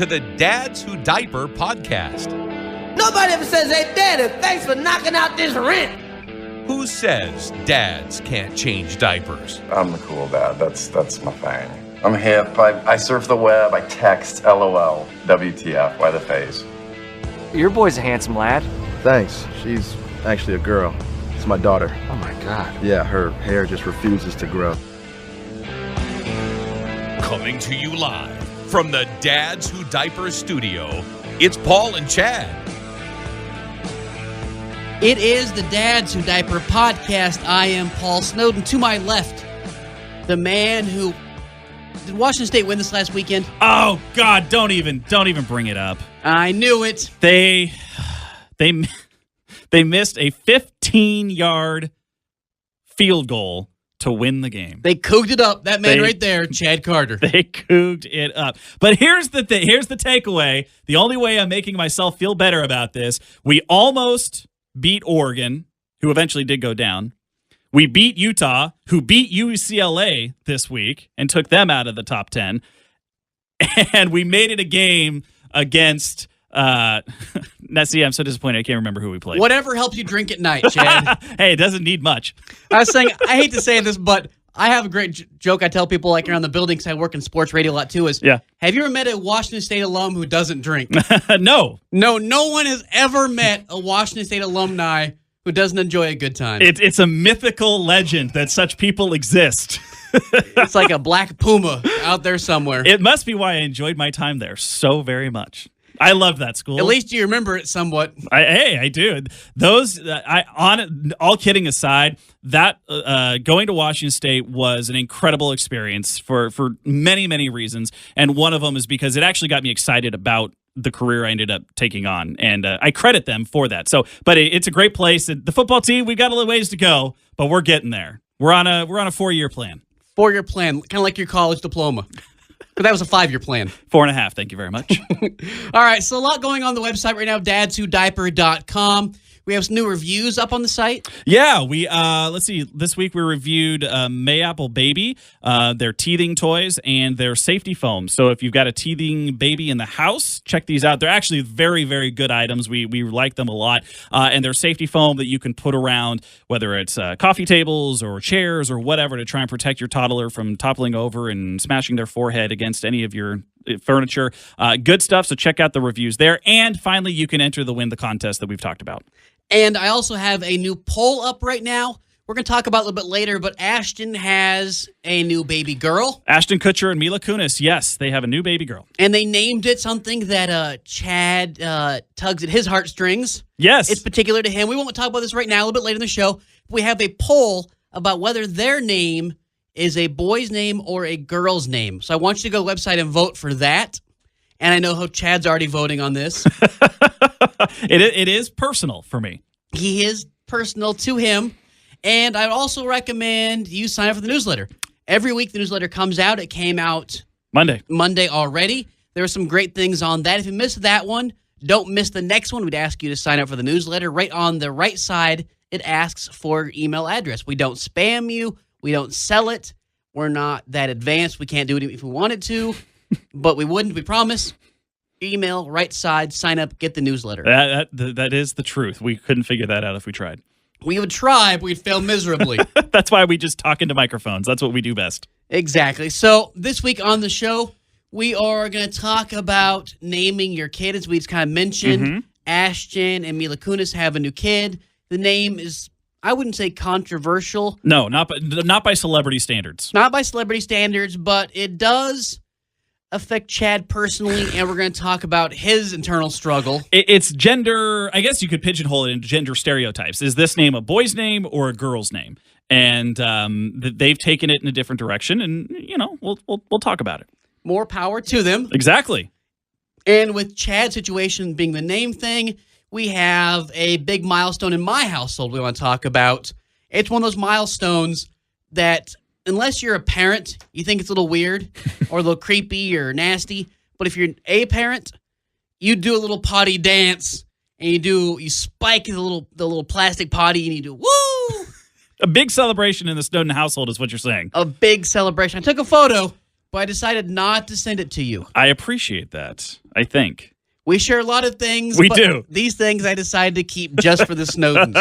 to the Dads Who Diaper podcast. Nobody ever says, "Hey, Daddy, thanks for knocking out this rent." Who says dads can't change diapers? I'm the cool dad. That's my thing. I'm hip. I surf the web. I text LOL. WTF. Why the face? Your boy's a handsome lad. Thanks. She's actually a girl. It's my daughter. Oh my God. Yeah, her hair just refuses to grow. Coming to you live from the Dads Who Diaper studio, it's Paul and Chad. It is the Dads Who Diaper podcast. I am Paul Snowden. To my left, the man who... Did Washington State win this last weekend? Oh, God, don't even bring it up. I knew it. They missed a 15-yard field goal to win the game. They cooked it up. That man right there, Chad Carter. They cooked it up. But here's the thing. Here's the takeaway. The only way I'm making myself feel better about this, we almost beat Oregon, who eventually did go down. We beat Utah, who beat UCLA this week and took them out of the top 10. And we made it a game against... see, I'm so disappointed. I can't remember who we played. Whatever helps you drink at night, Chad. Hey, it doesn't need much. I was saying, I hate to say this, but I have a great joke I tell people like around the building because I work in sports radio a lot too is, have you ever met a Washington State alum who doesn't drink? No. No one has ever met a Washington State alumni who doesn't enjoy a good time. It's a mythical legend that such people exist. It's like a black puma out there somewhere. It must be why I enjoyed my time there so very much. I loved that school. At least you remember it somewhat. I do. All kidding aside, that going to Washington State was an incredible experience for many, many reasons. And one of them is because it actually got me excited about the career I ended up taking on. And I credit them for that. But it's a great place. The football team, we got a little ways to go, but we're getting there. We're on a 4-year plan. 4-year plan, kind of like your college diploma. But that was a 5-year plan. 4.5, thank you very much. All right, so a lot going on the website right now, dadswhodiaper.com. We have some new reviews up on the site. Yeah, we let's see. This week we reviewed Mayapple Baby, their teething toys, and their safety foam. So if you've got a teething baby in the house, check these out. They're actually very, very good items. We like them a lot. And their safety foam that you can put around, whether it's coffee tables or chairs or whatever, to try and protect your toddler from toppling over and smashing their forehead against any of your furniture. Good stuff. So check out the reviews there. And finally, you can enter the Win the Contest that we've talked about. And I also have a new poll up right now. We're going to talk about it a little bit later, but Ashton has a new baby girl. Ashton Kutcher and Mila Kunis, yes, they have a new baby girl. And they named it something that Chad tugs at his heartstrings. Yes. It's particular to him. We won't talk about this right now, a little bit later in the show. We have a poll about whether their name is a boy's name or a girl's name. So I want you to go to the website and vote for that. And I know how Chad's already voting on this. It is personal for me. He is personal to him. And I'd also recommend you sign up for the newsletter. Every week the newsletter comes out. It came out Monday already. There are some great things on that. If you missed that one, don't miss the next one. We'd ask you to sign up for the newsletter. Right on the right side, it asks for your email address. We don't spam you. We don't sell it. We're not that advanced. We can't do it if we wanted to, but we wouldn't. We promise. Email, right side, sign up, get the newsletter. That is the truth. We couldn't figure that out if we tried. We would try, but we'd fail miserably. That's why we just talk into microphones. That's what we do best. Exactly. So this week on the show, we are going to talk about naming your kid, as we just kind of mentioned. Mm-hmm. Ashton and Mila Kunis have a new kid. The name is, I wouldn't say controversial. No, not by celebrity standards. Not by celebrity standards, but it does affect Chad personally, and we're going to talk about his internal struggle. It's gender, I guess you could pigeonhole it into gender stereotypes. Is this name a boy's name or a girl's name? And they've taken it in a different direction, and, we'll talk about it. More power to them. Exactly. And with Chad's situation being the name thing, we have a big milestone in my household we want to talk about. It's one of those milestones that, unless you're a parent, you think it's a little weird or a little creepy or nasty. But if you're a parent, you do a little potty dance and you spike the little plastic potty and you do woo. A big celebration in the Snowden household is what you're saying. A big celebration. I took a photo but I decided not to send it to you. I appreciate that, I think. We share a lot of things. We but do. These things I decided to keep just for the Snowdens.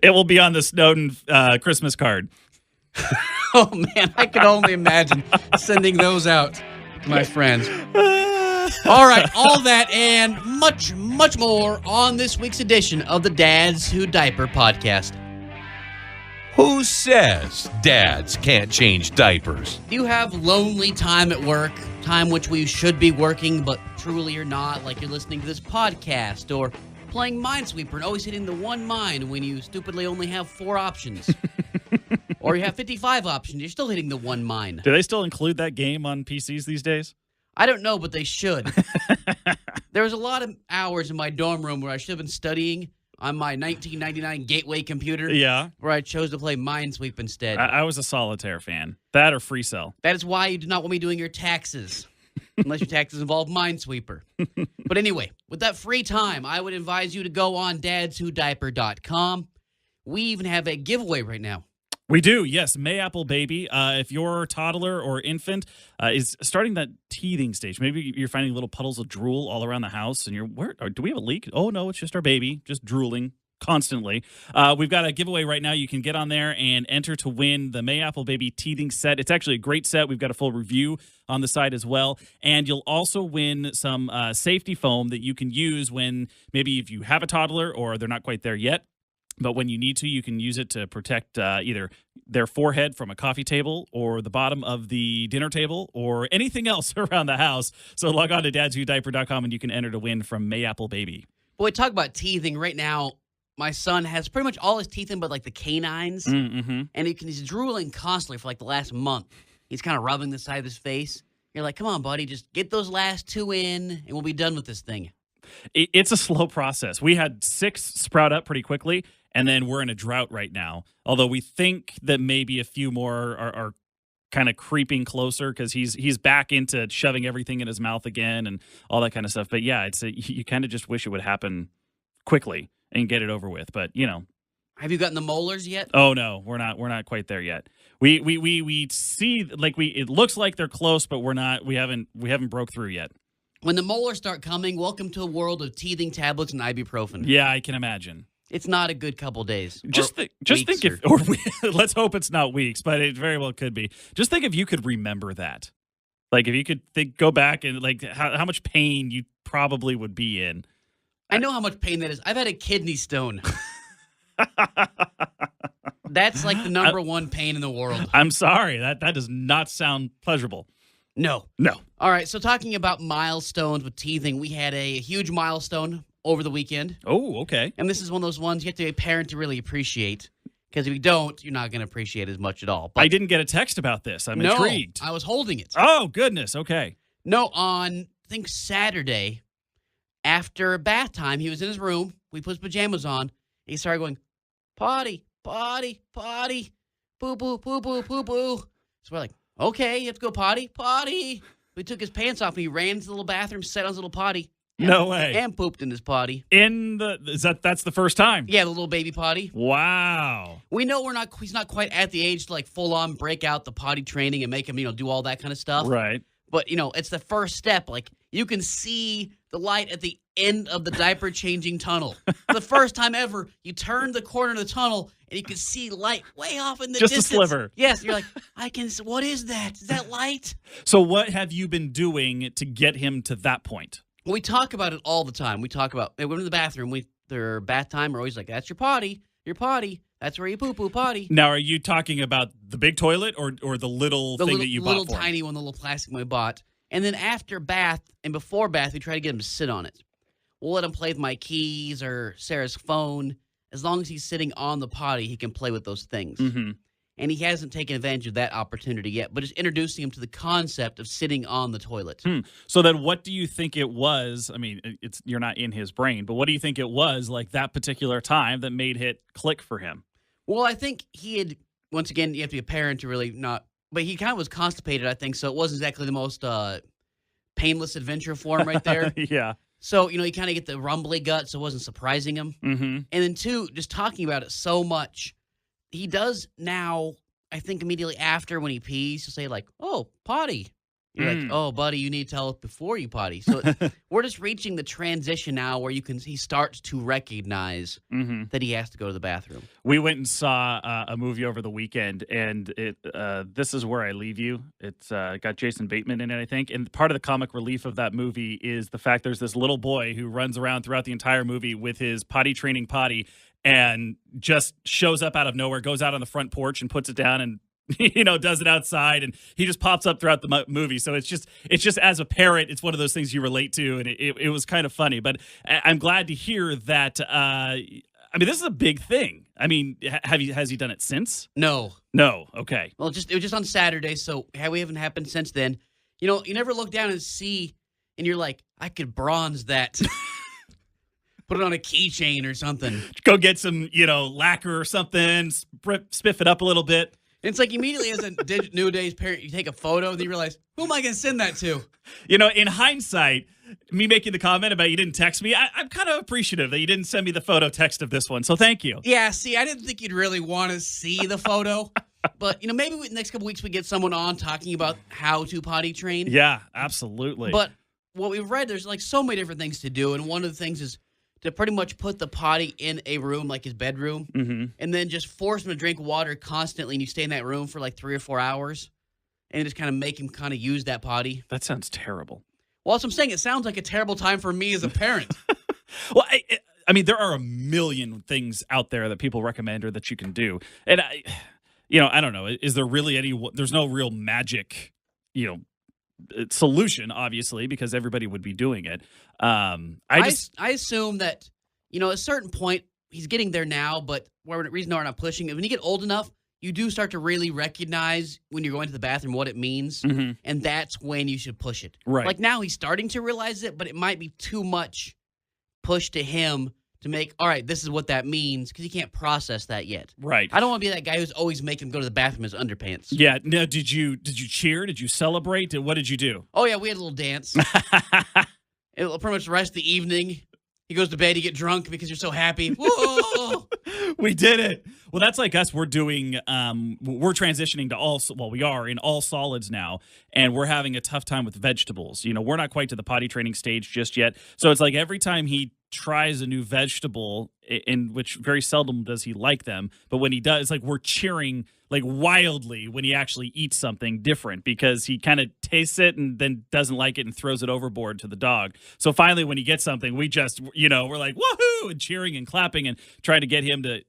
It will be on the Snowden Christmas card. Oh, man, I can only imagine sending those out to my friends. All right, all that and much, much more on this week's edition of the Dads Who Diaper podcast. Who says dads can't change diapers? Do you have lonely time at work, time which we should be working, but truly you're not, like you're listening to this podcast or playing Minesweeper and always hitting the one mine when you stupidly only have 4 options? Or you have 55 options, you're still hitting the one mine. Do they still include that game on PCs these days? I don't know, but they should. There was a lot of hours in my dorm room where I should have been studying on my 1999 Gateway computer. Yeah. Where I chose to play Minesweep instead. I was a Solitaire fan. That or Free Cell. That is why you do not want me doing your taxes. Unless your taxes involve Minesweeper. But anyway, with that free time, I would advise you to go on dadswhodiaper.com. We even have a giveaway right now. We do, yes. Mayapple Baby. If your toddler or infant is starting that teething stage, maybe you're finding little puddles of drool all around the house, and you're, do we have a leak? Oh, no, it's just our baby, just drooling constantly. We've got a giveaway right now. You can get on there and enter to win the Mayapple Baby teething set. It's actually a great set. We've got a full review on the site as well. And you'll also win some safety foam that you can use when maybe if you have a toddler or they're not quite there yet. But when you need to, you can use it to protect either their forehead from a coffee table or the bottom of the dinner table or anything else around the house. So log on to dadswhodiaper.com and you can enter to win from Mayapple Baby. Boy, talk about teething. Right now, my son has pretty much all his teeth in but like the canines. Mm-hmm. And he's drooling constantly for like the last month. He's kind of rubbing the side of his face. You're like, come on, buddy, just get those last 2 in and we'll be done with this thing. It's a slow process. We had 6 sprout up pretty quickly, and then we're in a drought right now. Although we think that maybe a few more are kind of creeping closer because he's back into shoving everything in his mouth again and all that kind of stuff. But yeah, you kind of just wish it would happen quickly and get it over with. But you know, have you gotten the molars yet? Oh no, we're not quite there yet. We see like it looks like they're close, but we haven't broke through yet. When the molars start coming, welcome to a world of teething tablets and ibuprofen. Yeah, I can imagine. It's not a good couple days. Just think if, let's hope it's not weeks, but it very well could be. Just think if you could remember that. Like if you could go back and like how much pain you probably would be in. I know how much pain that is. I've had a kidney stone. That's like the number one pain in the world. I'm sorry. That does not sound pleasurable. No. All right, so talking about milestones with teething, we had a huge milestone over the weekend. Oh, okay. And this is one of those ones you have to be a parent to really appreciate. Because if you don't, you're not going to appreciate it as much at all. But I didn't get a text about this. I'm intrigued. I was holding it. Oh, goodness. Okay. No, on, I think Saturday, after bath time, he was in his room. We put his pajamas on. And he started going, potty, potty, potty, poo-poo, poo-poo, poo-poo. So we're like, okay, you have to go potty, potty. We took his pants off and he ran to the little bathroom, sat on his little potty. No way. And pooped in his potty. That's the first time? Yeah, the little baby potty. Wow. We know he's not quite at the age to like full on break out the potty training and make him, do all that kind of stuff. Right. But, it's the first step. Like, you can see the light at the end of the diaper changing tunnel. For the first time ever, you turn the corner of the tunnel and you can see light way off in the distance. Just a sliver. Yes. You're like, what is that? Is that light? So what have you been doing to get him to that point? We talk about it all the time. We talk about, we're in the bathroom. Their bath time, we're always like, that's your potty. Your potty. That's where you poo-poo potty. Now, are you talking about the big toilet or the little thing that you bought for him? The little tiny one, the little plastic one we bought. And then after bath and before bath, we try to get him to sit on it. We'll let him play with my keys or Sarah's phone. As long as he's sitting on the potty, he can play with those things. Mm-hmm. And he hasn't taken advantage of that opportunity yet, but just introducing him to the concept of sitting on the toilet. So then what do you think it was? I mean, you're not in his brain, but what do you think it was like that particular time that made it click for him? Well, I think he had, once again, you have to be a parent to really not, but he kind of was constipated, I think, so it wasn't exactly the most painless adventure for him right there. Yeah. So, you kind of get the rumbly gut, so it wasn't surprising him. Mm-hmm. And then, two, just talking about it so much, he does now I think immediately after when he pees, he'll say like, "Oh, potty." You're like, "Oh, buddy, you need to tell us before you potty." So we're just reaching the transition now where he starts to recognize that he has to go to the bathroom. We went and saw a movie over the weekend, and This Is Where I Leave You. It's got Jason Bateman in it, I think. And part of the comic relief of that movie is the fact there's this little boy who runs around throughout the entire movie with his potty training potty and just shows up out of nowhere, goes out on the front porch and puts it down and does it outside, and he just pops up throughout the movie. So it's just as a parent, it's one of those things you relate to, and it was kind of funny. But I'm glad to hear that. This is a big thing. I mean, has he done it since? No. Okay. Well, it was just on Saturday, so we haven't happened since then. You never look down and see, and you're like, I could bronze that. Put it on a keychain or something. Go get some, lacquer or something. Spiff it up a little bit. It's like immediately as a new day's parent, you take a photo and you realize, who am I going to send that to? In hindsight, me making the comment about you didn't text me, I'm kind of appreciative that you didn't send me the photo text of this one. So thank you. Yeah, see, I didn't think you'd really want to see the photo. But, maybe the next couple weeks we get someone on talking about how to potty train. Yeah, absolutely. But what we've read, there's like so many different things to do. And one of the things is to pretty much put the potty in a room like his bedroom and then just force him to drink water constantly, and you stay in that room for like 3 or 4 hours and just kind of make him kind of use that potty. That sounds terrible. Well, as I'm saying, it sounds like a terrible time for me as a parent. Well, there are a million things out there that people recommend or that you can do. And, I don't know. Is there really there's no real magic, solution, obviously, because everybody would be doing it. I assume that, at a certain point, he's getting there now, but the reason we're not pushing it, when you get old enough, you do start to really recognize when you're going to the bathroom what it means, and that's when you should push it. Right. Like now he's starting to realize it, but it might be too much push to him to make, all right, this is what that means, because he can't process that yet. Right. I don't want to be that guy who's always making him go to the bathroom in his underpants. Yeah. Now, did you cheer? Did you celebrate? What did you do? Oh, yeah, we had a little dance. It'll pretty much the rest of the evening. He goes to bed, you get drunk because you're so happy. Whoa! We did it. Well, that's like us. We're transitioning to we are in all solids now, and we're having a tough time with vegetables. We're not quite to the potty training stage just yet. So it's like every time he tries a new vegetable, in which very seldom does he like them, but when he does, it's like we're cheering like wildly when he actually eats something different, because he kind of tastes it and then doesn't like it and throws it overboard to the dog. So finally, when he gets something, we just, we're like, woohoo, and cheering and clapping and trying to get him to,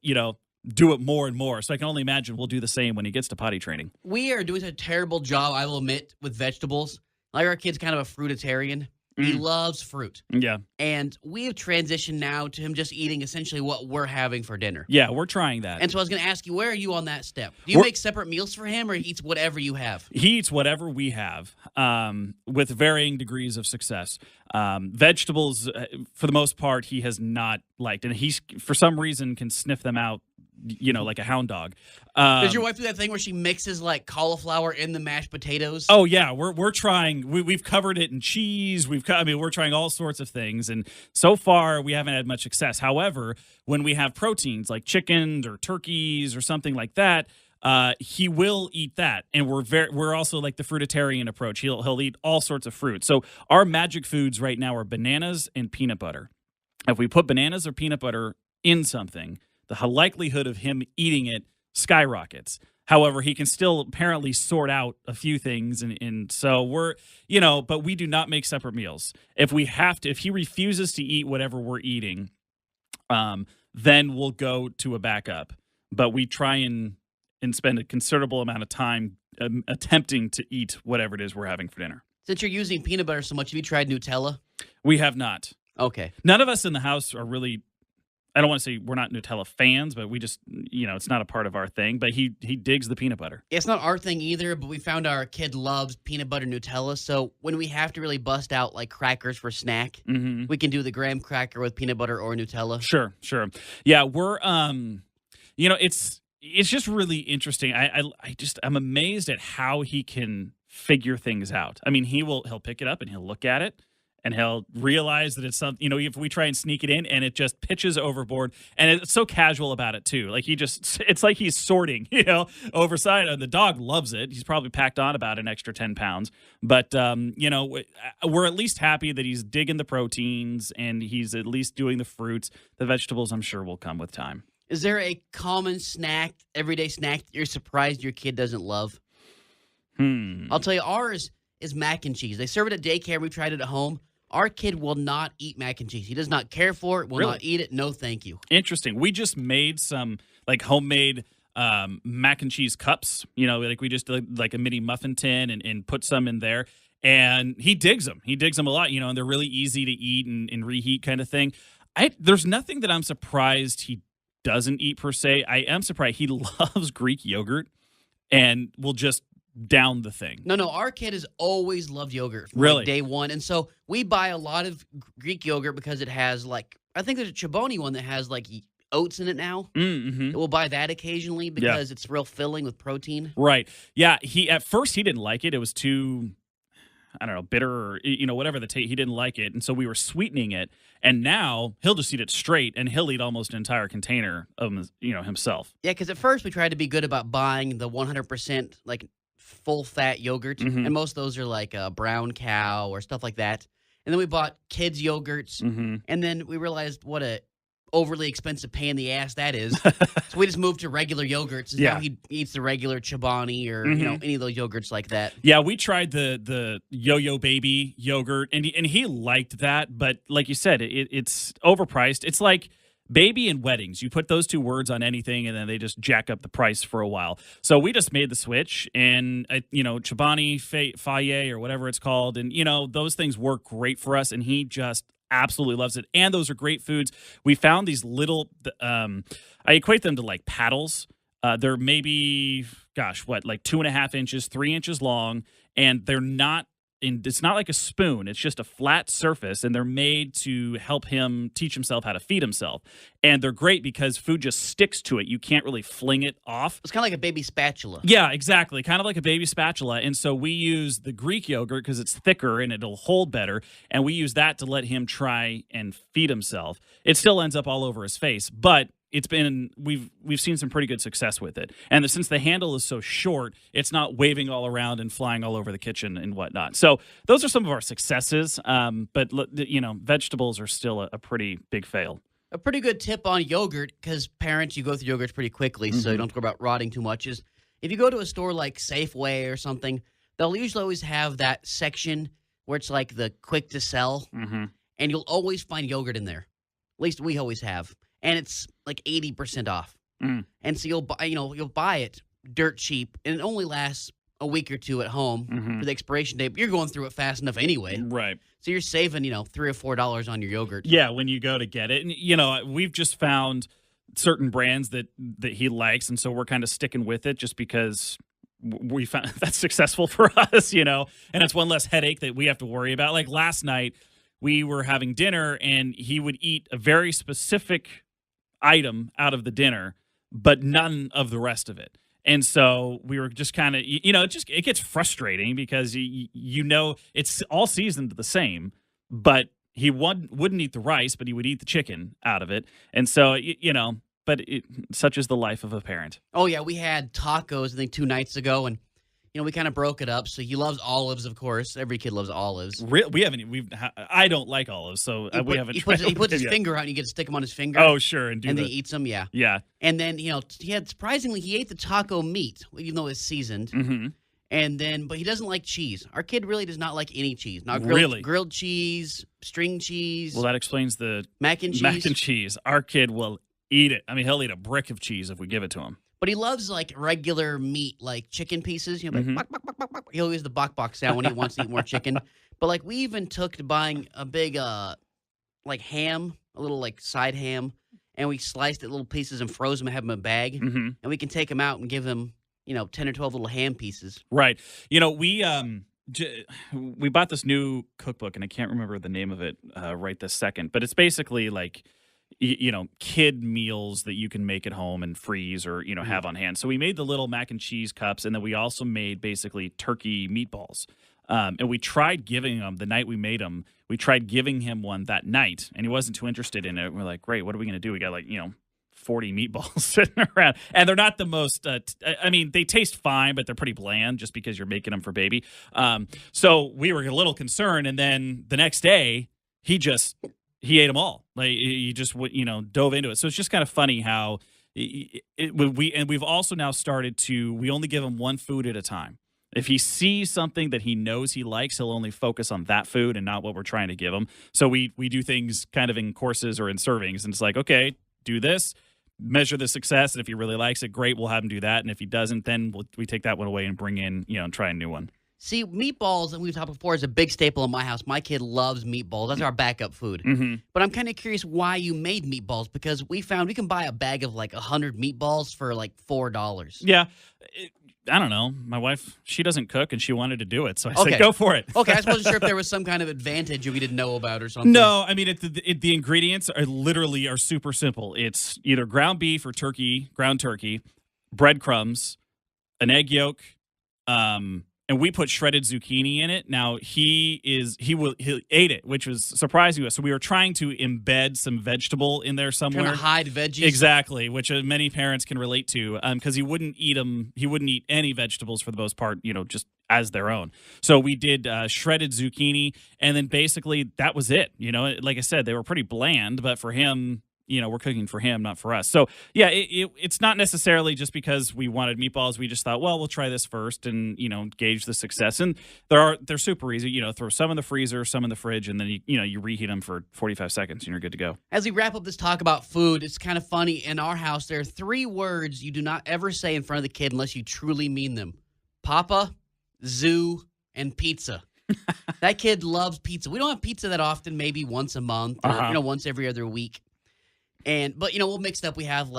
do it more and more. So I can only imagine we'll do the same when he gets to potty training. We are doing a terrible job, I will admit, with vegetables. Like our kid's kind of a fruitarian. He loves fruit. Yeah. And we have transitioned now to him just eating essentially what we're having for dinner. Yeah, we're trying that. And so I was going to ask you, where are you on that step? Do you make separate meals for him, or he eats whatever you have? He eats whatever we have, with varying degrees of success. Vegetables, for the most part, he has not liked. And he, for some reason, can sniff them out, like a hound dog. Does your wife do that thing where she mixes like cauliflower in the mashed potatoes? Oh yeah, we're trying. We've covered it in cheese. We're trying all sorts of things, and so far we haven't had much success. However, when we have proteins like chickens or turkeys or something like that, he will eat that. And we're also like the fruitarian approach. He'll eat all sorts of fruit. So our magic foods right now are bananas and peanut butter. If we put bananas or peanut butter in something, the likelihood of him eating it skyrockets. However, he can still apparently sort out a few things. And so we're, but we do not make separate meals. If he refuses to eat whatever we're eating, then we'll go to a backup. But we try and spend a considerable amount of time attempting to eat whatever it is we're having for dinner. Since you're using peanut butter so much, have you tried Nutella? We have not. Okay. None of us in the house are really, I don't want to say we're not Nutella fans, but we just, it's not a part of our thing. But he digs the peanut butter. It's not our thing either, but we found our kid loves peanut butter Nutella. So when we have to really bust out like crackers for snack, we can do the graham cracker with peanut butter or Nutella. Sure. Yeah, we're, it's just really interesting. I'm amazed at how he can figure things out. I mean, he'll pick it up and he'll look at it. and he'll realize that it's something, you know, if we try and sneak it in and it just pitches overboard, and it's so casual about it too. Like it's like he's sorting, you know, overside, and the dog loves it. He's probably packed on about an extra 10 pounds, but, you know, we're at least happy that he's digging the proteins and he's at least doing the fruits. The vegetables, I'm sure, will come with time. Is there a common snack, everyday snack, that you're surprised your kid doesn't love? I'll tell you, ours is mac and cheese. They serve it at daycare. We tried it at home. Our kid will not eat mac and cheese. He does not care for it, will not eat it. No, thank you. Interesting. We just made some like homemade mac and cheese cups. You know, like we just did like a mini muffin tin and put some in there. And he digs them. He digs them a lot, you know, and they're really easy to eat and reheat kind of thing. There's nothing that I'm surprised he doesn't eat per se. I am surprised. He loves Greek yogurt and will just down the thing. No, our kid has always loved yogurt from Really? like day one. And so we buy a lot of Greek yogurt because it has like, I think there's a Chobani one that has like oats in it now. We'll buy that occasionally because it's real filling with protein. Right. Yeah. At first he didn't like it. It was too, I don't know, bitter or, you know, whatever the taste. He didn't like it. And so we were sweetening it. And now he'll just eat it straight and he'll eat almost an entire container of, you know, himself. Yeah, because at first we tried to be good about buying the 100% like full fat yogurt. And most of those are like a brown cow or stuff like that. And then we bought kids yogurts. And then we realized what a overly expensive pain in the ass that is. So we just moved to regular yogurts. And now he eats the regular Chobani or you know, any of those yogurts like that. Yeah, we tried the Yo-Yo Baby yogurt, and he liked that. But like you said, it's overpriced. It's like baby and weddings. You put those two words on anything, and then they just jack up the price for a while. So we just made the switch, and you know, Chobani, Faye, or whatever it's called, and you know, those things work great for us, and he just absolutely loves it. And those are great foods. We found these little, I equate them to like paddles. They're maybe, like 2.5 inches, 3 inches long, and they're not. It's not like a spoon. It's just a flat surface, and they're made to help him teach himself how to feed himself. And they're great because food just sticks to it. You can't really fling it off. It's kind of like a baby spatula. Yeah, exactly. Kind of like a baby spatula. And so we use the Greek yogurt because it's thicker and it'll hold better. And we use that to let him try and feed himself. It still ends up all over his face, but we've seen some pretty good success with it. And since the handle is so short, it's not waving all around and flying all over the kitchen and whatnot. So those are some of our successes. But you know, vegetables are still a pretty big fail. A pretty good tip on yogurt, because parents, you go through yogurts pretty quickly, so you don't have to worry about rotting too much, is if you go to a store like Safeway or something, they'll usually always have that section where it's like the quick to sell, and you'll always find yogurt in there. At least we always have. And it's like 80% off. And so you'll buy it dirt cheap, and it only lasts a week or two at home for the expiration date. But you're going through it fast enough anyway. Right. So you're saving, $3 or $4 on your yogurt. Yeah, when you go to get it. And, we've just found certain brands that he likes, and so we're kind of sticking with it just because we found that's successful for us, and it's one less headache that we have to worry about. Like last night, we were having dinner, and he would eat a very specific item out of the dinner, but none of the rest of it. And so we were just kind of, it gets frustrating because, it's all seasoned the same, but he wouldn't eat the rice, but he would eat the chicken out of it. And so, but such is the life of a parent. Oh, yeah. We had tacos, I think, 2 nights ago, and we kind of broke it up. So he loves olives, of course. Every kid loves olives. I don't like olives, so we haven't. He puts his finger out, and you get to stick them on his finger. Oh, sure, and then he eats them. Yeah, yeah. And then he ate the taco meat, even though it's seasoned. Mm-hmm. And then, but he doesn't like cheese. Our kid really does not like any cheese. Not grilled cheese, string cheese. Well, that explains the mac and cheese. Mac and cheese. Our kid will eat it. I mean, he'll eat a brick of cheese if we give it to him. But he loves, like, regular meat, like chicken pieces. Like, bok, bok, bok, bok, bok. He'll use the bok sound when he wants to eat more chicken. But, like, we even took to buying a big, ham, a little, like, side ham, and we sliced it little pieces and froze them and have them in a bag. Mm-hmm. And we can take them out and give them, 10 or 12 little ham pieces. Right. We bought this new cookbook, and I can't remember the name of it right this second. But it's basically, like, kid meals that you can make at home and freeze or, have on hand. So we made the little mac and cheese cups, and then we also made basically turkey meatballs. And we tried giving him, the night we made him, we tried giving him one that night, and he wasn't too interested in it. We're like, great, what are we going to do? We got 40 meatballs sitting around. And they're not the most, they taste fine, but they're pretty bland just because you're making them for baby. So we were a little concerned. And then the next day, he ate them all. Like he just dove into it. So it's just kind of funny how we've also now started we only give him one food at a time. If he sees something that he knows he likes, he'll only focus on that food and not what we're trying to give him. So we do things kind of in courses or in servings. And it's like, okay, do this, measure the success. And if he really likes it, great, we'll have him do that. And if he doesn't, then we take that one away and bring in, and try a new one. See, meatballs, and we've talked before, is a big staple in my house. My kid loves meatballs. That's our backup food. Mm-hmm. But I'm kind of curious why you made meatballs, because we found we can buy a bag of 100 meatballs for $4. Yeah. I don't know. My wife, she doesn't cook, and she wanted to do it. So I said, go for it. Okay, I wasn't sure if there was some kind of advantage we didn't know about or something. No, I mean, the ingredients are super simple. It's either ground beef or ground turkey, breadcrumbs, an egg yolk, and we put shredded zucchini in it. Now he ate it, which was surprising to us. So we were trying to embed some vegetable in there somewhere. Trying to hide veggies. Exactly, which many parents can relate to, because he wouldn't eat them. He wouldn't eat any vegetables for the most part, just as their own. So we did shredded zucchini, and then basically that was it. Like I said, they were pretty bland, but for him, we're cooking for him, not for us. So, yeah, it's not necessarily just because we wanted meatballs. We just thought, well, we'll try this first and, gauge the success. And they're super easy. Throw some in the freezer, some in the fridge, and then, you reheat them for 45 seconds and you're good to go. As we wrap up this talk about food, it's kind of funny. In our house, there are 3 words you do not ever say in front of the kid unless you truly mean them. Papa, zoo, and pizza. That kid loves pizza. We don't have pizza that often, maybe once a month or, once every other week. But we'll mix it up. We have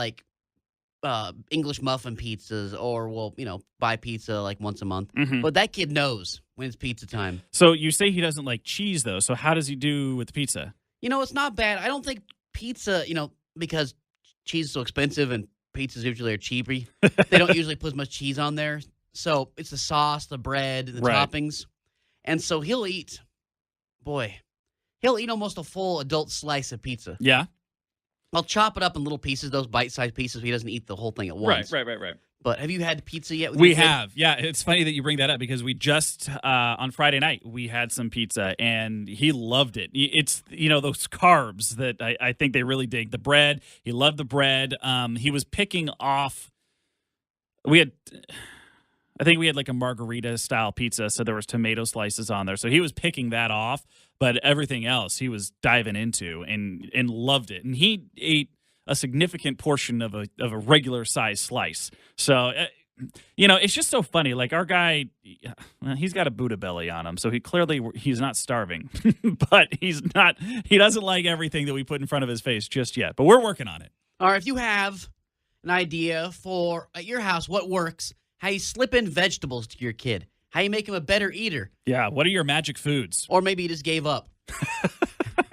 English muffin pizzas, or we'll buy pizza once a month. Mm-hmm. But that kid knows when it's pizza time. So you say he doesn't like cheese though. So how does he do with the pizza? It's not bad. I don't think pizza, because cheese is so expensive and pizzas usually are cheapy. They don't usually put as much cheese on there. So it's the sauce, the bread, the toppings. And so he'll eat almost a full adult slice of pizza. Yeah. I'll chop it up in little pieces, those bite-sized pieces, so he doesn't eat the whole thing at once. Right. But have you had pizza yet? We have. Yeah, it's funny that you bring that up because we just, on Friday night, we had some pizza, and he loved it. It's, those carbs that I think they really dig. The bread, he loved the bread. He was picking off, I think we had a margarita-style pizza, so there was tomato slices on there. So he was picking that off, but everything else he was diving into and loved it. And he ate a significant portion of a regular-sized slice. So, it's just so funny. Our guy, he's got a Buddha belly on him, so he's not starving. But he doesn't like everything that we put in front of his face just yet. But we're working on it. All right, if you have an idea for, at your house, what works, how you slip in vegetables to your kid, how you make him a better eater. Yeah, what are your magic foods? Or maybe he just gave up.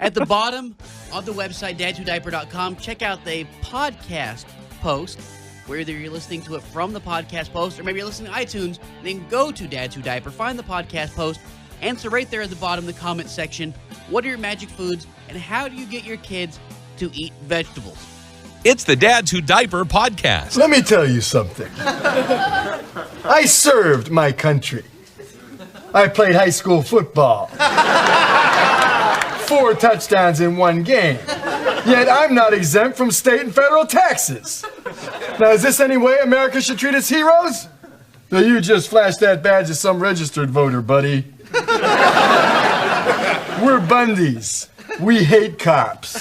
At the bottom of the website, dadswhodiaper.com, check out the podcast post, whether you're listening to it from the podcast post or maybe you're listening to iTunes, then go to Dads Who Diaper, find the podcast post, answer right there at the bottom of the comment section, what are your magic foods and how do you get your kids to eat vegetables? It's the Dads Who Diaper podcast. Let me tell you something. I served my country. I played high school football. 4 touchdowns in 1 game. Yet I'm not exempt from state and federal taxes. Now, is this any way America should treat its heroes? No, you just flashed that badge as some registered voter, buddy. We're Bundys. We hate cops.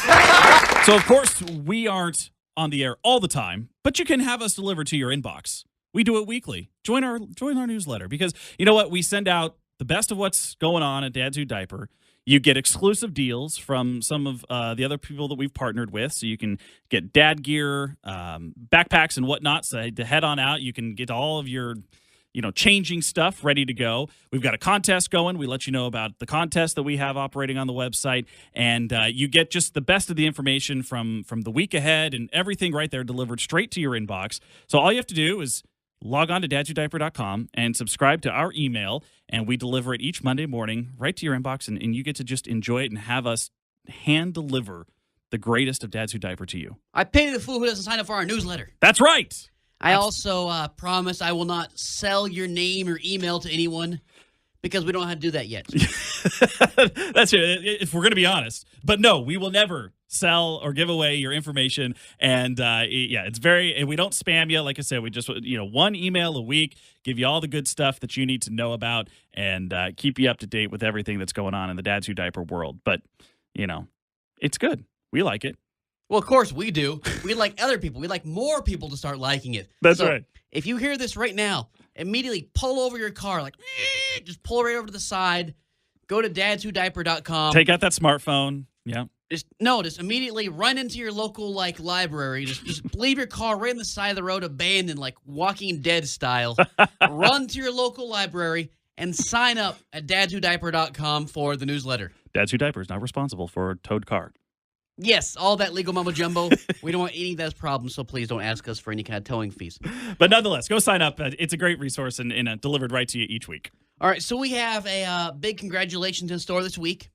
So, of course, we aren't on the air all the time, but you can have us delivered to your inbox. We do it weekly. Join our newsletter because you know what? We send out the best of what's going on at Dads Who Diaper. You get exclusive deals from some of the other people that we've partnered with. So you can get dad gear, backpacks and whatnot. So to head on out, you can get all of your changing stuff ready to go. We've got a contest going. We let you know about the contest that we have operating on the website. And you get just the best of the information from the week ahead and everything right there delivered straight to your inbox. So all you have to do is log on to dadswhodiaper.com and subscribe to our email, and we deliver it each Monday morning right to your inbox, and you get to just enjoy it and have us hand deliver the greatest of Dads Who Diaper to you. I pity the fool who doesn't sign up for our newsletter. That's right. I also promise I will not sell your name or email to anyone because we don't know how to do that yet. That's it, if we're going to be honest. But no, we will never sell or give away your information. And it's we don't spam you. Like I said, we just, one email a week, give you all the good stuff that you need to know about, and keep you up to date with everything that's going on in the Dads Who Diaper world. But, it's good. We like it. Well, of course we do. We like other people. We like more people to start liking it. That's right. If you hear this right now, immediately pull over your car, just pull right over to the side, go to dadswhodiaper.com. Take out that smartphone. Yeah. Just immediately run into your local library. Just leave your car right on the side of the road, abandoned, like Walking Dead style. Run to your local library and sign up at dadswhodiaper.com for the newsletter. Dads Who Diaper is not responsible for a towed car. Yes, all that legal mumbo jumbo. We don't want any of those problems, so please don't ask us for any kind of towing fees. But nonetheless, go sign up. It's a great resource and delivered right to you each week. All right, so we have a big congratulations in store this week.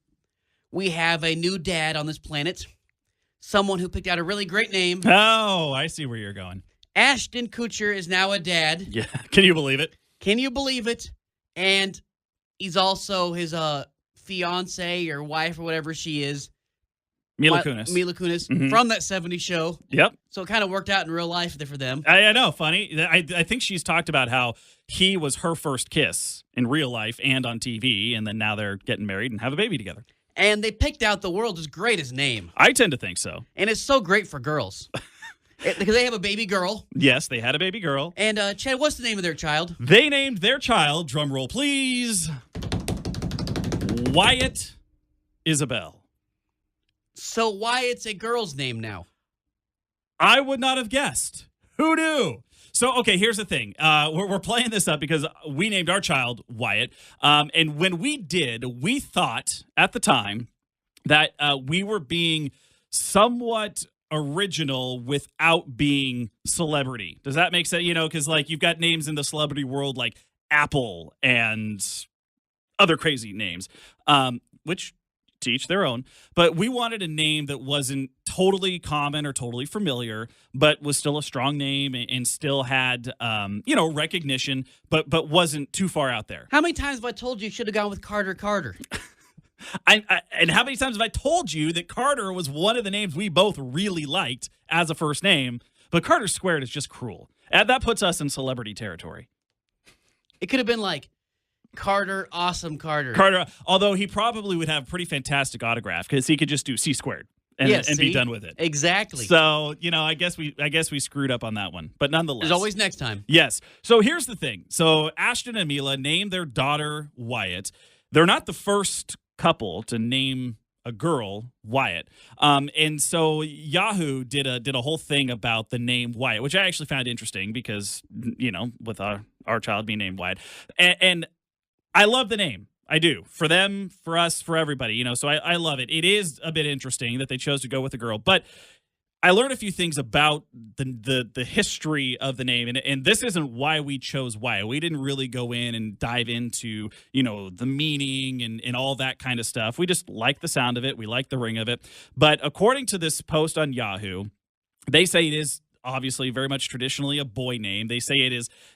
We have a new dad on this planet, someone who picked out a really great name. Oh, I see where you're going. Ashton Kutcher is now a dad. Yeah, can you believe it? Can you believe it? And he's also his fiance or wife or whatever she is. Mila Kunis. From that 70s show. Yep. So it kind of worked out in real life for them. I know, funny. I think she's talked about how he was her first kiss in real life and on TV, and then now they're getting married and have a baby together. And they picked out the world's greatest name. I tend to think so. And it's so great for girls. Because they have a baby girl. Yes, they had a baby girl. And, Chad, what's the name of their child? They named their child, drum roll please, Wyatt Isabel. So Wyatt's a girl's name now. I would not have guessed. Who knew? So, okay, here's the thing. We're playing this up because we named our child Wyatt. And when we did, we thought at the time that we were being somewhat original without being celebrity. Does that make sense? Because you've got names in the celebrity world like Apple and other crazy names, which to each their own. But we wanted a name that wasn't totally common or totally familiar, but was still a strong name and still had, recognition, but wasn't too far out there. How many times have I told you should have gone with Carter? And how many times have I told you that Carter was one of the names we both really liked as a first name, but Carter Squared is just cruel. And that puts us in celebrity territory. It could have been like Carter, awesome Carter. Carter, although he probably would have a pretty fantastic autograph because he could just do C squared and be done with it. Exactly. So, I guess we screwed up on that one. But nonetheless. There's always next time. Yes. So here's the thing. So Ashton and Mila named their daughter Wyatt. They're not the first couple to name a girl Wyatt. And so Yahoo did a whole thing about the name Wyatt, which I actually found interesting because, with our child being named Wyatt. And I love the name. I do. For them, for us, for everybody, so I love it. It is a bit interesting that they chose to go with a girl, but I learned a few things about the history of the name, and this isn't why we chose Wyatt. We didn't really go in and dive into, the meaning and all that kind of stuff. We just like the sound of it. We like the ring of it. But according to this post on Yahoo, they say it is obviously very much traditionally a boy name. They say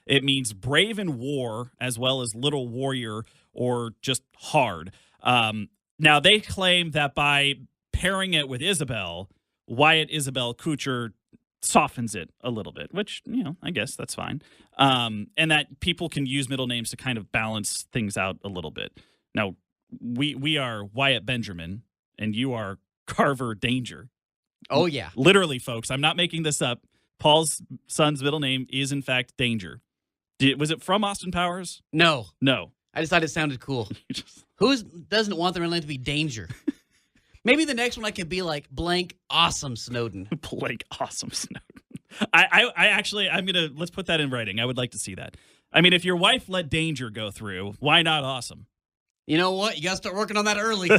it means brave in war as well as little warrior or just hard. Now they claim that by pairing it with Isabel, Wyatt Isabel Kutcher softens it a little bit, which, I guess that's fine. And that people can use middle names to kind of balance things out a little bit. Now, we are Wyatt Benjamin and you are Carver Danger. Oh, yeah. Literally, folks, I'm not making this up. Paul's son's middle name is, in fact, Danger. Was it from Austin Powers? No. I just thought it sounded cool. Who doesn't want their name to be Danger? Maybe the next one I could be like blank awesome Snowden. Blank awesome Snowden. Let's put that in writing. I would like to see that. I mean, if your wife let Danger go through, why not awesome? You know what? You got to start working on that early.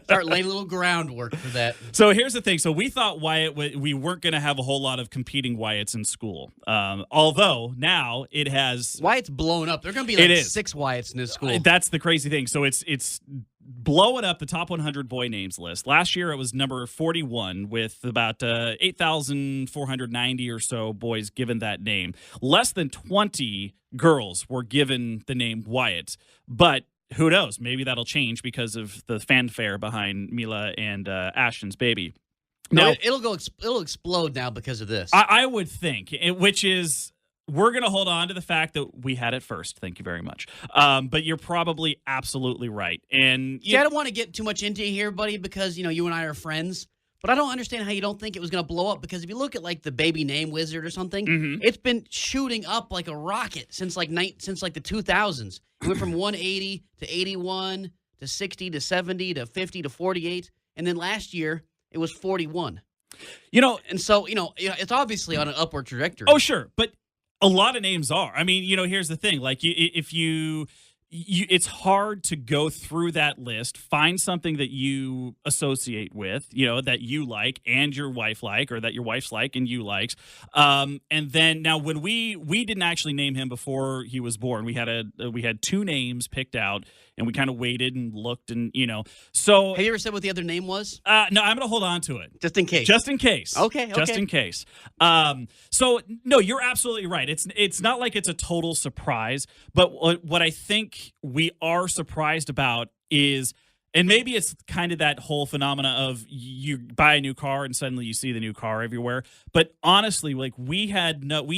Start laying a little groundwork for that. So here's the thing. So we thought Wyatt, we weren't going to have a whole lot of competing Wyatts in school. Although now it has. Wyatt's blown up. There are going to be like 6 Wyatts in this school. That's the crazy thing. So it's blowing up the top 100 boy names list. Last year it was number 41 with about 8,490 or so boys given that name. Less than 20 girls were given the name Wyatt. But who knows? Maybe that'll change because of the fanfare behind Mila and Ashton's baby. Now it'll explode now because of this. I would think, which is we're going to hold on to the fact that we had it first. Thank you very much. But you're probably absolutely right. And I don't want to get too much into it here, buddy, because you and I are friends. But I don't understand how you don't think it was going to blow up, because if you look at like the baby name wizard or something, it's been shooting up like a rocket since like the 2000s. It went from 180 to 81 to 60 to 70 to 50 to 48, and then last year it was 41. And so it's obviously on an upward trajectory. Oh, sure, but a lot of names are. I mean, here's the thing: like if you it's hard to go through that list, find something that you associate with, that you like and your wife like, or that your wife's like and you likes. And then now when we didn't actually name him before he was born, we had 2 names picked out, and we kind of waited and looked and, so. Have you ever said what the other name was? No, I'm going to hold on to it. Just in case. Just in case. Okay. Just in case. So no, you're absolutely right. It's not like it's a total surprise, but what I think we are surprised about is, and maybe it's kind of that whole phenomena of you buy a new car and suddenly you see the new car everywhere. But honestly, like we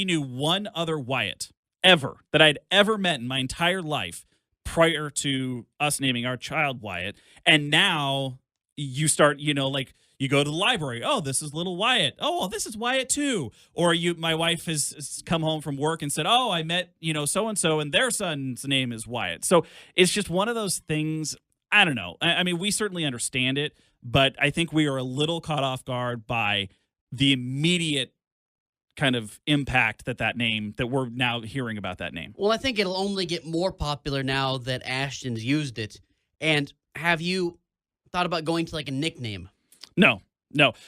knew one other Wyatt ever that I'd ever met in my entire life prior to us naming our child Wyatt. And now you start, like you go to the library. Oh, this is little Wyatt. Oh, well, this is Wyatt too. Or my wife has come home from work and said, oh, I met, so-and-so and their son's name is Wyatt. So it's just one of those things. I don't know. I mean, we certainly understand it, but I think we are a little caught off guard by the immediate kind of impact that we're now hearing about that name. Well, I think it'll only get more popular now that Ashton's used it. And have you thought about going to like a nickname? No.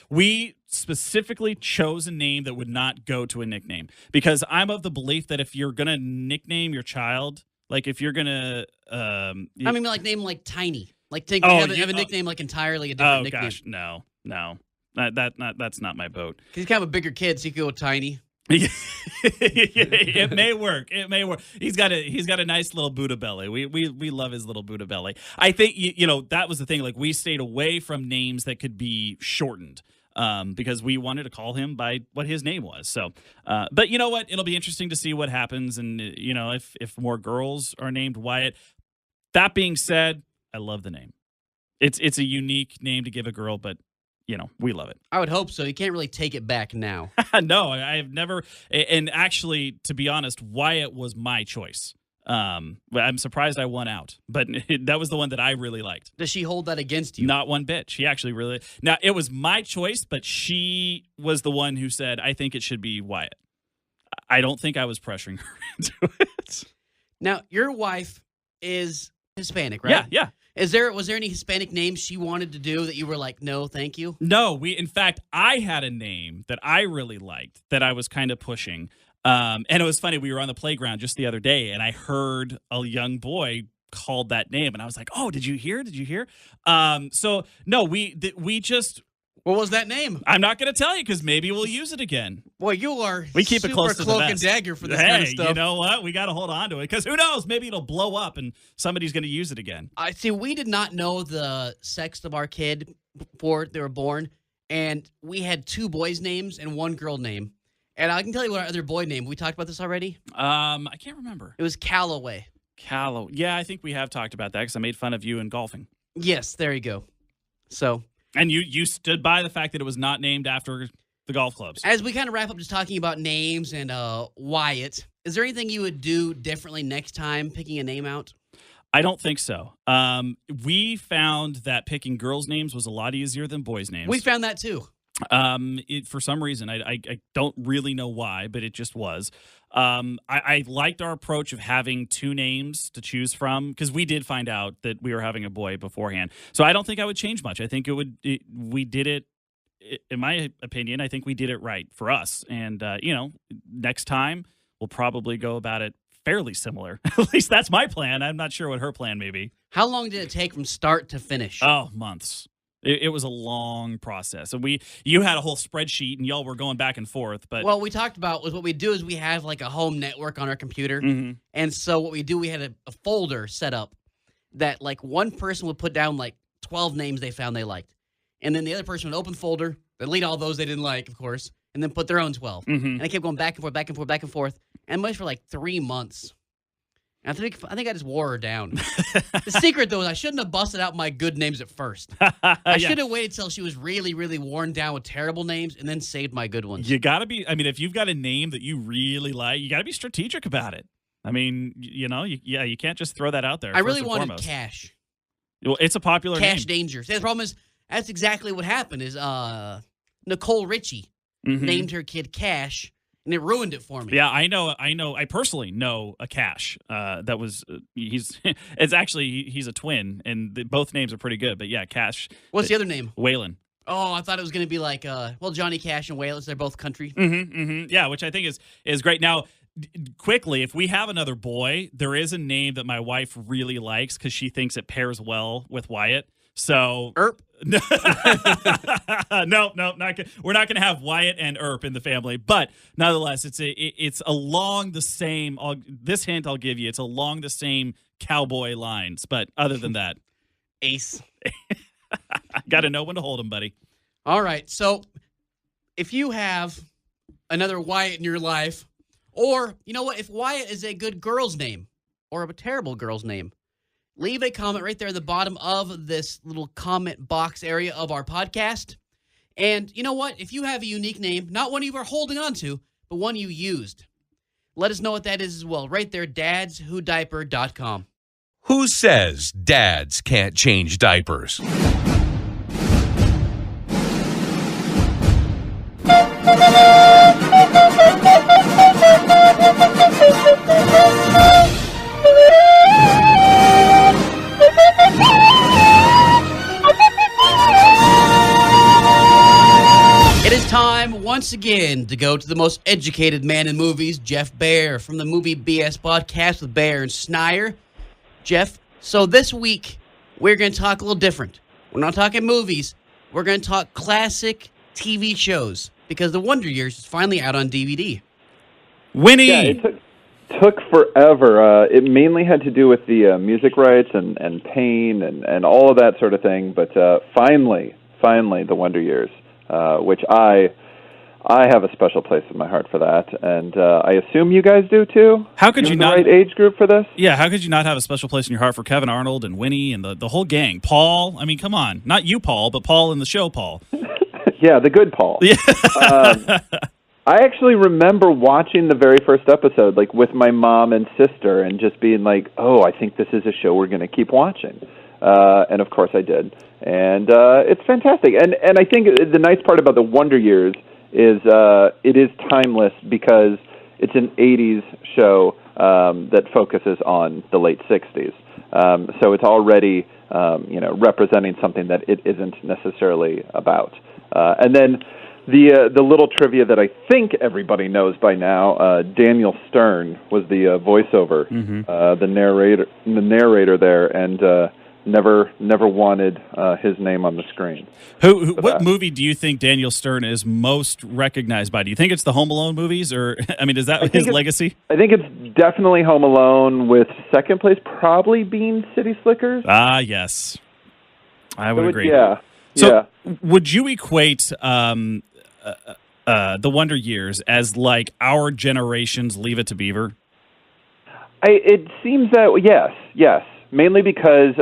We specifically chose a name that would not go to a nickname, because I'm of the belief that if you're going to nickname your child, like if you're going to... like name like Tiny. Like have a nickname like entirely a different nickname. Oh, gosh, no. That's not my boat. He's kind of a bigger kid, so you can go Tiny. It may work. He's got a nice little Buddha belly. We love his little Buddha belly. I think that was the thing. Like we stayed away from names that could be shortened because we wanted to call him by what his name was. So, but you know what? It'll be interesting to see what happens, and if more girls are named Wyatt. That being said, I love the name. It's a unique name to give a girl, but. We love it. I would hope so. You can't really take it back now. No, I have never. And actually, to be honest, Wyatt was my choice. I'm surprised I won out, but that was the one that I really liked. Does she hold that against you? Not one bit. She actually really. Now, it was my choice, but she was the one who said, I think it should be Wyatt. I don't think I was pressuring her into it. Now, your wife is Hispanic, right? Yeah. Was there any Hispanic names she wanted to do that you were like, no, thank you? No, in fact, I had a name that I really liked that I was kind of pushing. And it was funny. We were on the playground just the other day, and I heard a young boy called that name, and I was like, oh, did you hear? So no, we just. What was that name? I'm not going to tell you because maybe we'll use it again. Boy, you are we keep it close to cloak the and vest. dagger for this kind of stuff. You know what? We got to hold on to it because who knows? Maybe it'll blow up and somebody's going to use it again. I see. We did not know the sex of our kid before they were born, and we had 2 boys' names and 1 girl name. And I can tell you what our other boy name. We talked about this already. I can't remember. It was Callaway. Yeah, I think we have talked about that because I made fun of you in golfing. Yes, there you go. So. And you stood by the fact that it was not named after the golf clubs. As we kind of wrap up just talking about names and Wyatt, is there anything you would do differently next time picking a name out? I don't think so. We found that picking girls' names was a lot easier than boys' names. We found that too. For some reason, I don't really know why, but it just was. I liked our approach of having two names to choose from because we did find out that we were having a boy beforehand. So I don't think I would change much. I think we did it. In my opinion, I think we did it right for us. And next time we'll probably go about it fairly similar. At least that's my plan. I'm not sure what her plan may be. How long did it take from start to finish? Oh, months. It was a long process. And you had a whole spreadsheet and y'all were going back and forth. But well, we talked about was what we do is we have like a home network on our computer. Mm-hmm. And so what we do, we had a folder set up that like one person would put down like 12 names they found they liked. And then the other person would open the folder, delete all those they didn't like, of course, and then put their own 12. Mm-hmm. And I kept going back and forth, back and forth, back and forth. And went for like 3 months. And I think I just wore her down. The secret, though, is I shouldn't have busted out my good names at first. I should have waited till she was really, really worn down with terrible names and then saved my good ones. You got to be, if you've got a name that you really like, you got to be strategic about it. I mean, you can't just throw that out there. I really wanted Cash. Well, it's a popular name. Cash Danger. See, the problem is, that's exactly what happened is Nicole Richie named her kid Cash. And it ruined it for me. Yeah, I know. I personally know a Cash. That was he's a twin, and both names are pretty good. But yeah, Cash. What's the other name? Waylon. Oh, I thought it was going to be like Johnny Cash and Waylon. They're both country. Yeah, which I think is great. Now, quickly, if we have another boy, there is a name that my wife really likes because she thinks it pairs well with Wyatt. So Earp. No, not good. We're not going to have Wyatt and Earp in the family, but nonetheless, it's along the same. This hint I'll give you: it's along the same cowboy lines. But other than that, Ace. Got to know when to hold him, buddy. All right, so if you have another Wyatt in your life, or you know what, if Wyatt is a good girl's name or a terrible girl's name. Leave a comment right there at the bottom of this little comment box area of our podcast. And you know what? If you have a unique name, not one you were holding on to, but one you used, let us know what that is as well. Right there, dadswhodiaper.com. Who says dads can't change diapers? It is time once again to go to the most educated man in movies, Jeff Baer, from the Movie BS podcast with Baer and Snyder. Jeff, so this week we're going to talk a little different. We're not talking movies. We're going to talk classic TV shows because The Wonder Years is finally out on DVD. Winnie! Yeah, it took forever. It mainly had to do with the music rights and pain and all of that sort of thing. But finally, The Wonder Years, which I have a special place in my heart for that, and I assume you guys do too. How could you not? The right age group for this? Yeah, how could you not have a special place in your heart for Kevin Arnold and Winnie and the whole gang? Paul, I mean, come on, not you, Paul, but Paul in the show, Paul. Yeah, the good Paul. Yeah. I actually remember watching the very first episode, like with my mom and sister, and just being like, "Oh, I think this is a show we're going to keep watching." And of course, I did, and it's fantastic. And I think the nice part about the Wonder Years is it is timeless because it's an '80s show that focuses on the late '60s. So it's already representing something that it isn't necessarily about. And then the little trivia that I think everybody knows by now: Daniel Stern was the voiceover, the narrator there, and never wanted his name on the screen. What movie do you think Daniel Stern is most recognized by? Do you think it's the Home Alone movies, or I mean, is that his legacy? I think it's definitely Home Alone, with second place probably being City Slickers. Ah, yes, I would agree. Yeah. So, would you equate the Wonder Years as like our generation's Leave It to Beaver? It seems that yes. Mainly because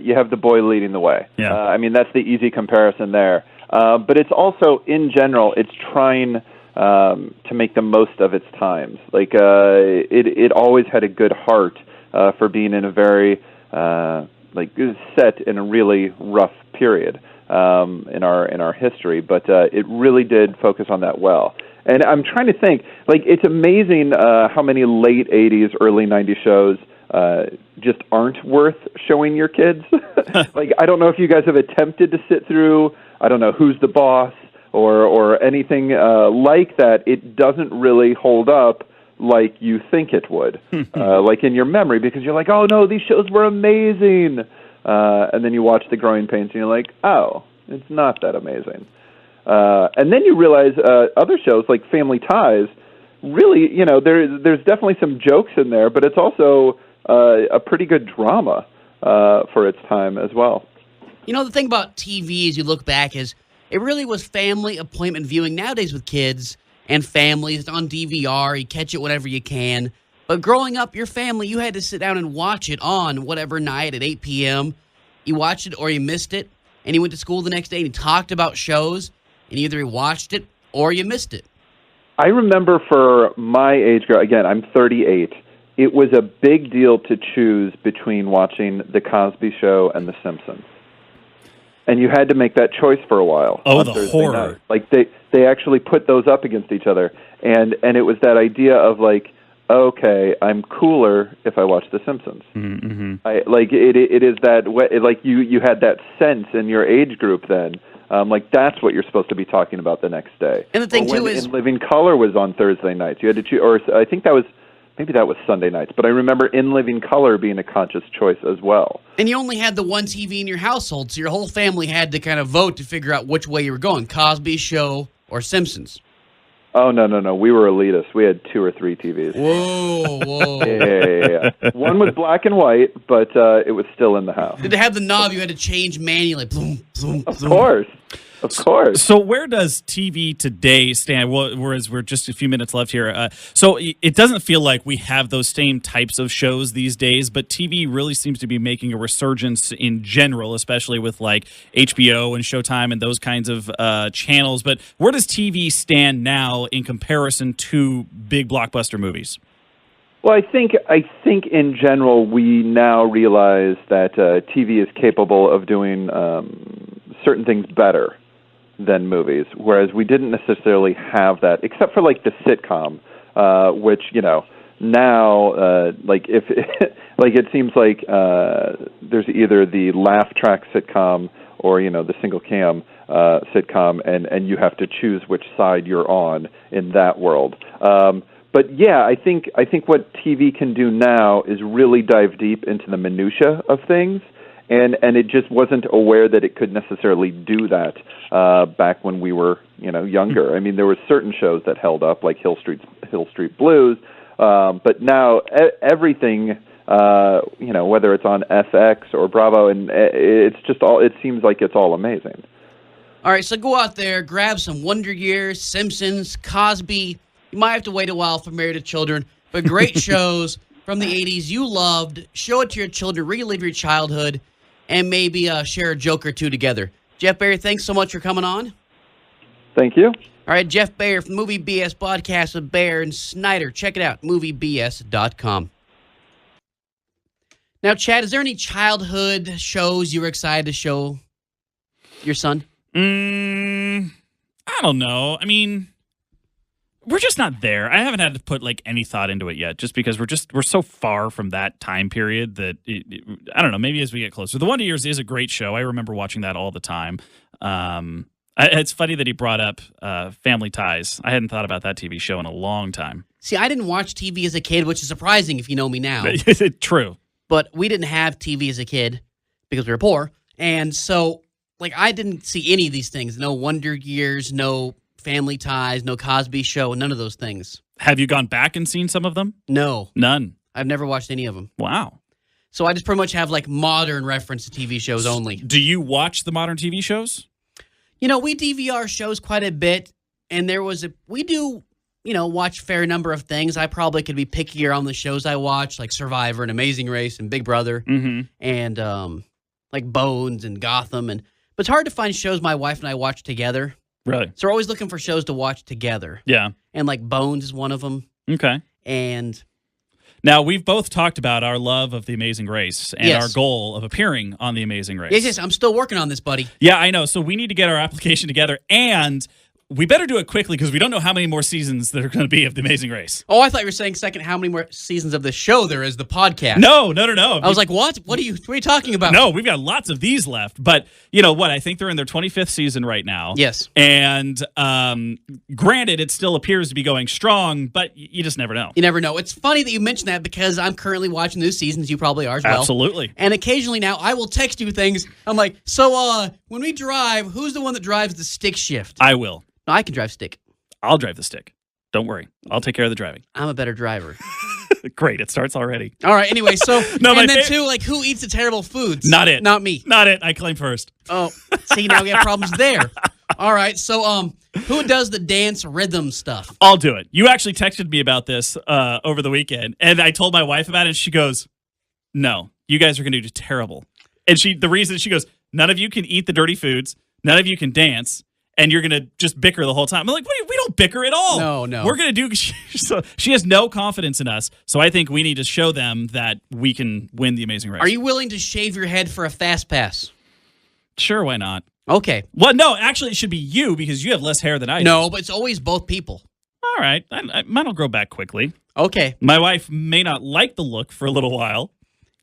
you have the boy leading the way. Yeah. I mean, that's the easy comparison there. But it's also, in general, it's trying to make the most of its times. Like, it always had a good heart for being in a very, set in a really rough period. in our history, but it really did focus on that well. And I'm trying to think, like, it's amazing how many late 80s, early 90s shows just aren't worth showing your kids. Like, I don't know if you guys have attempted to sit through, I don't know, Who's the Boss or anything like that. It doesn't really hold up like you think it would, like in your memory, because you're like, oh no, these shows were amazing. And then you watch The Growing Pains and you're like, oh, it's not that amazing. And then you realize other shows like Family Ties, really, you know, there's definitely some jokes in there, but it's also a pretty good drama for its time as well. You know, the thing about TV as you look back is it really was family appointment viewing. Nowadays with kids and families on DVR, you catch it whenever you can. But growing up, your family, you had to sit down and watch it on whatever night at 8 p.m. You watched it or you missed it, and you went to school the next day and you talked about shows, and either you watched it or you missed it. I remember for my age group, again, I'm 38, it was a big deal to choose between watching The Cosby Show and The Simpsons. And you had to make that choice for a while. Oh, the Thursday horror. night. Like, they actually put those up against each other. And it was that idea of, like, okay, I'm cooler if I watch The Simpsons. Mm-hmm. It is that way, like you had that sense in your age group then. Like, that's what you're supposed to be talking about the next day. And the thing, too, is... In Living Color was on Thursday nights. You had to choose, or I think maybe that was Sunday nights, but I remember In Living Color being a conscious choice as well. And you only had the one TV in your household, so your whole family had to kind of vote to figure out which way you were going, Cosby Show or Simpsons. Oh, no. We were elitists. We had 2 or 3 TVs. Whoa. Yeah. One was black and white, but it was still in the house. Did it have the knob you had to change manually? Boom, boom, Of course. So where does TV today stand? Well, whereas we're just a few minutes left here. So it doesn't feel like we have those same types of shows these days, but TV really seems to be making a resurgence in general, especially with like HBO and Showtime and those kinds of channels. But where does TV stand now in comparison to big blockbuster movies? Well, I think in general we now realize that TV is capable of doing certain things better than movies, whereas we didn't necessarily have that, except for like the sitcom, which, you know, now like if like it seems like there's either the laugh track sitcom or, you know, the single cam sitcom, and you have to choose which side you're on in that world. But yeah, I think what TV can do now is really dive deep into the minutia of things. And it just wasn't aware that it could necessarily do that back when we were, you know, younger. I mean, there were certain shows that held up, like Hill Street Blues, but now everything, you know, whether it's on FX or Bravo, and it's just all. It seems like it's all amazing. All right, so go out there, grab some Wonder Years, Simpsons, Cosby. You might have to wait a while for Married to Children, but great shows from the 80s you loved. Show it to your children, relive your childhood, and maybe share a joke or two together. Jeff Baer, thanks so much for coming on. Thank you. All right, Jeff Baer from Movie BS Podcast with Baer and Snyder. Check it out, moviebs.com. Now, Chad, is there any childhood shows you were excited to show your son? I don't know. I mean, we're just not there. I haven't had to put like any thought into it yet, just because we're so far from that time period that I don't know. Maybe as we get closer, The Wonder Years is a great show. I remember watching that all the time. It's funny that he brought up Family Ties. I hadn't thought about that TV show in a long time. See, I didn't watch TV as a kid, which is surprising if you know me now. True, but we didn't have TV as a kid because we were poor, and so like I didn't see any of these things. No Wonder Years, no Family Ties, no Cosby Show, none of those things. Have you gone back and seen some of them? No. None. I've never watched any of them. Wow. So I just pretty much have like modern reference to TV shows only. Do you watch the modern TV shows? You know, we DVR shows quite a bit, and we do, you know, watch a fair number of things. I probably could be pickier on the shows I watch, like Survivor and Amazing Race and Big Brother, and like Bones and Gotham. But it's hard to find shows my wife and I watch together. Really? So we're always looking for shows to watch together. Yeah. And like Bones is one of them. Okay. And Now, we've both talked about our love of The Amazing Race and Yes. our goal of appearing on The Amazing Race. Yes, I'm still working on this, buddy. Yeah, I know. So we need to get our application together, and we better do it quickly because we don't know how many more seasons there are going to be of The Amazing Race. Oh, I thought you were saying second how many more seasons of the show there is, the podcast. No. I was like, what? What are you talking about? No, we've got lots of these left. But you know what? I think they're in their 25th season right now. Yes. And granted, it still appears to be going strong, but you just never know. You never know. It's funny that you mentioned that because I'm currently watching new seasons. You probably are as well. Absolutely. And occasionally now I will text you things. I'm like, so when we drive, who's the one that drives the stick shift? I will. No, I can drive stick. I'll drive the stick. Don't worry. I'll take care of the driving. I'm a better driver. Great. It starts already. All right. Anyway, so No, and then too, like who eats the terrible foods? Not it. Not me. Not it. I claim first. Oh, see, now we have problems there. All right. So who does the dance rhythm stuff? I'll do it. You actually texted me about this over the weekend, and I told my wife about it, and she goes, "No, you guys are going to do terrible." And the reason she goes, "None of you can eat the dirty foods. None of you can dance." And you're going to just bicker the whole time. I'm like, we don't bicker at all. No. We're going to do... So she has no confidence in us. So I think we need to show them that we can win the Amazing Race. Are you willing to shave your head for a fast pass? Sure, why not? Okay. Well, no, actually, it should be you because you have less hair than I do. No, but it's always both people. All right. Mine will grow back quickly. Okay. My wife may not like the look for a little while.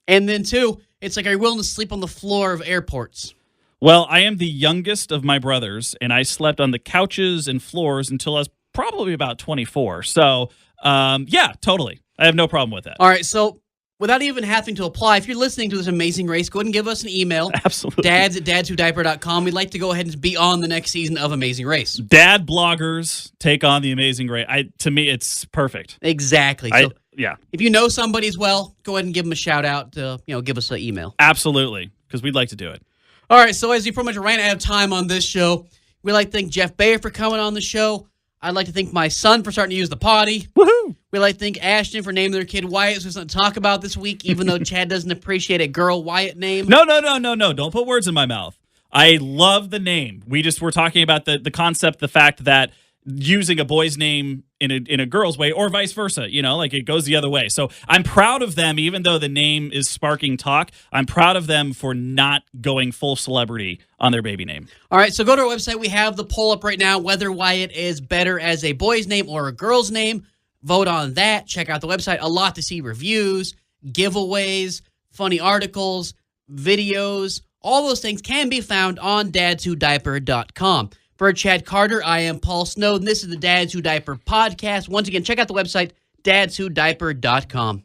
And then, too, it's like, are you willing to sleep on the floor of airports? Well, I am the youngest of my brothers, and I slept on the couches and floors until I was probably about 24. So, yeah, totally. I have no problem with that. All right, so without even having to apply, if you're listening to this Amazing Race, go ahead and give us an email. Absolutely. dads@dadswhodiaper.com. We'd like to go ahead and be on the next season of Amazing Race. Dad bloggers take on the Amazing Race. To me, it's perfect. Exactly. So Yeah. if you know somebody as well, go ahead and give them a shout out. Give us an email. Absolutely, because we'd like to do it. All right, so as we pretty much ran out of time on this show, we'd like to thank Jeff Bayer for coming on the show. I'd like to thank my son for starting to use the potty. Woohoo! We'd like to thank Ashton for naming their kid Wyatt, so there's something to talk about this week, even though Chad doesn't appreciate a girl Wyatt name. No. Don't put words in my mouth. I love the name. We're talking about the concept, the fact that using a boy's name in a girl's way or vice versa, like it goes the other way. So I'm proud of them, even though the name is sparking talk. I'm proud of them for not going full celebrity on their baby name. All right, so go to our website. We have the poll up right now, whether Wyatt is better as a boy's name or a girl's name. Vote on that. Check out the website. A lot to see: reviews, giveaways, funny articles, videos. All those things can be found on dadswhodiaper.com. For Chad Carter, I am Paul Snowden. This is the Dads Who Diaper podcast. Once again, check out the website, dadswhodiaper.com.